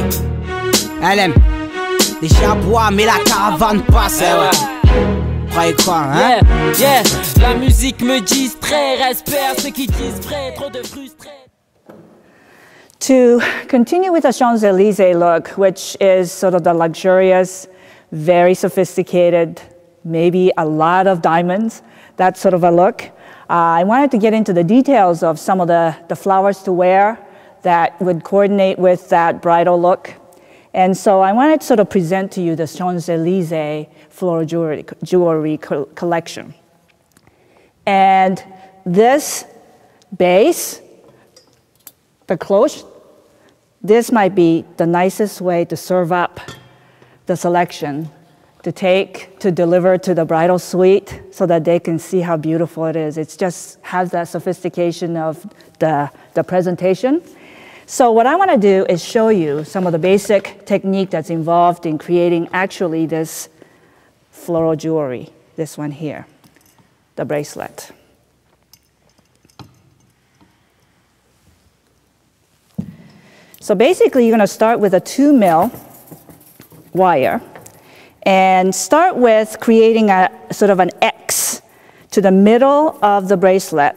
Hey, elle aime les chabois, mais la caravane passe. Croyez quoi, hein? Yeah, la musique me distrait, respect à ceux qui disent vrai, trop de frustrés. To continue with the Champs-Elysees look, which is sort of the luxurious, very sophisticated, maybe a lot of diamonds, that sort of a look. I wanted to get into the details of some of the flowers to wear that would coordinate with that bridal look. And so I wanted to sort of present to you the Champs-Elysees floral jewelry collection. And this base, the cloche, this might be the nicest way to serve up the selection, to deliver to the bridal suite so that they can see how beautiful it is. It just has that sophistication of the presentation. So what I want to do is show you some of the basic technique that's involved in creating actually this floral jewelry, this one here, the bracelet. So basically you're going to start with a 2mm wire and start with creating a sort of an X to the middle of the bracelet.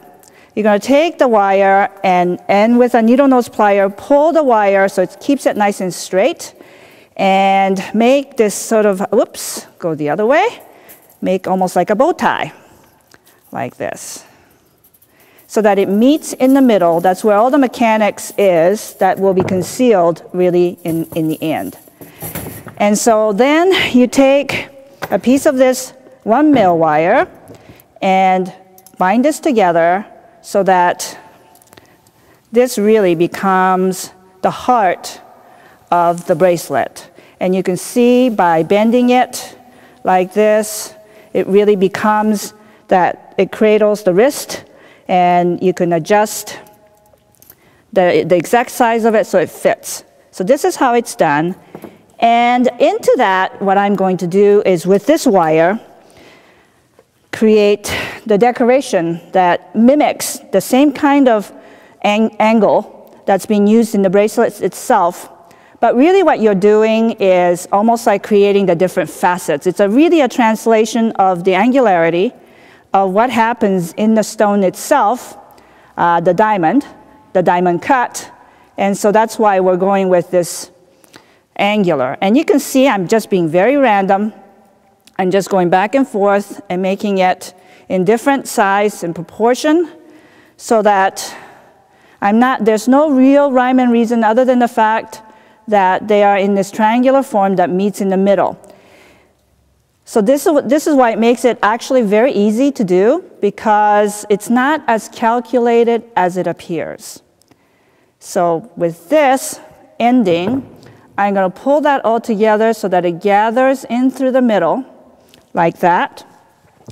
You're going to take the wire and with a needle nose plier, pull the wire so it keeps it nice and straight and make this sort of, whoops, go the other way, make almost like a bow tie, like this. So that it meets in the middle. That's where all the mechanics is that will be concealed really in the end. And so then you take a piece of this 1mm wire and bind this together so that this really becomes the heart of the bracelet. And you can see by bending it like this, it really becomes that it cradles the wrist, and you can adjust the exact size of it so it fits. So this is how it's done. And into that, what I'm going to do is with this wire, create the decoration that mimics the same kind of angle that's being used in the bracelet itself. But really what you're doing is almost like creating the different facets. It's really a translation of the angularity of what happens in the stone itself, the diamond cut. And so that's why we're going with this angular. And you can see I'm just being very random. I'm just going back and forth and making it in different size and proportion so that there's no real rhyme and reason other than the fact that they are in this triangular form that meets in the middle. So this is why it makes it actually very easy to do, because it's not as calculated as it appears. So with this ending, I'm going to pull that all together so that it gathers in through the middle, like that.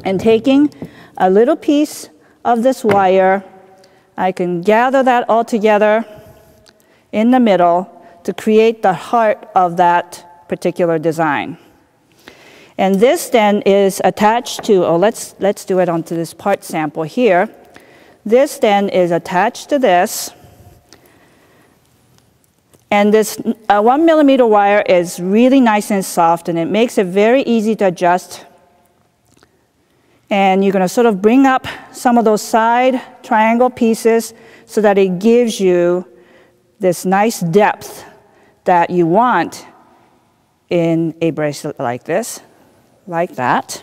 And taking a little piece of this wire, I can gather that all together in the middle to create the heart of that particular design. And this then is attached to, let's do it onto this part sample here. This then is attached to this. And this 1mm wire is really nice and soft, and it makes it very easy to adjust. And you're going to sort of bring up some of those side triangle pieces so that it gives you this nice depth that you want in a bracelet like this, like that.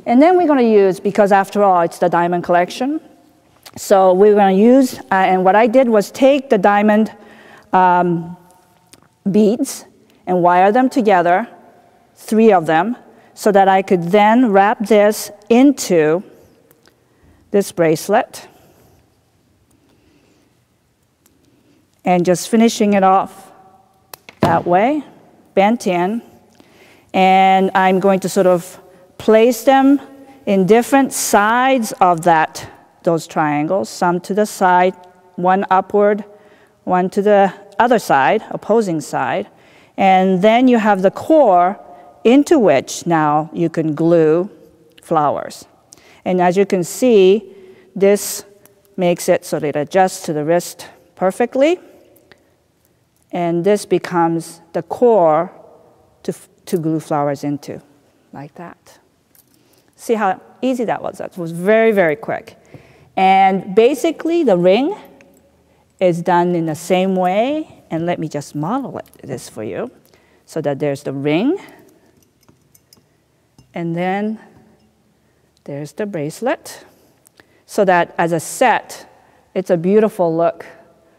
And then we're going to use, because after all, it's the diamond collection. So we're going to use, and what I did was take the diamond beads and wire them together, 3 of them, so that I could then wrap this into this bracelet. And just finishing it off that way, bent in. And I'm going to sort of place them in different sides of those triangles, some to the side, one upward, one to the other side, opposing side. And then you have the core into which now you can glue flowers. And as you can see, this makes it so that it adjusts to the wrist perfectly. And this becomes the core to glue flowers into, like that. See how easy that was? That was very, very quick. And basically, the ring is done in the same way. And let me just model this for you. So that there's the ring. And then there's the bracelet. So that as a set, it's a beautiful look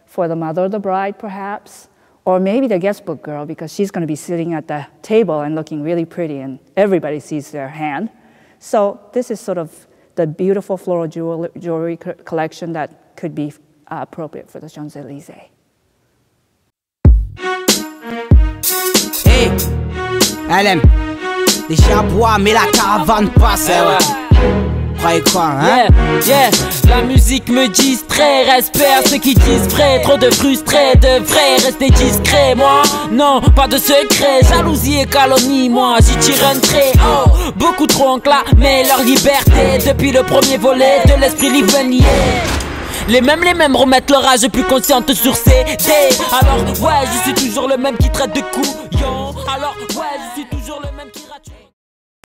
for the mother of the bride, perhaps. Or maybe the guest book girl, because she's going to be sitting at the table and looking really pretty, and everybody sees their hand. So this is sort of the beautiful floral jewelry collection that could be appropriate for the Champs-Elysees. Hey, elle aime les chabois, mais la caravane passe. Croyez quoi, hein? Yeah, la musique me distrait, respect ceux qui disent vrai. Trop de frustrés, de vrais, rester discret. Moi, non, pas de secret, jalousie et calomnie. Moi, j'y tire un trait, oh, beaucoup trop enclamé leur liberté. Depuis le premier volet de l'esprit livre-nier. Les mêmes remettent leur âge plus consciente sur CD. Alors ouais, je suis toujours le même qui traite de couillon. Alors ouais, je suis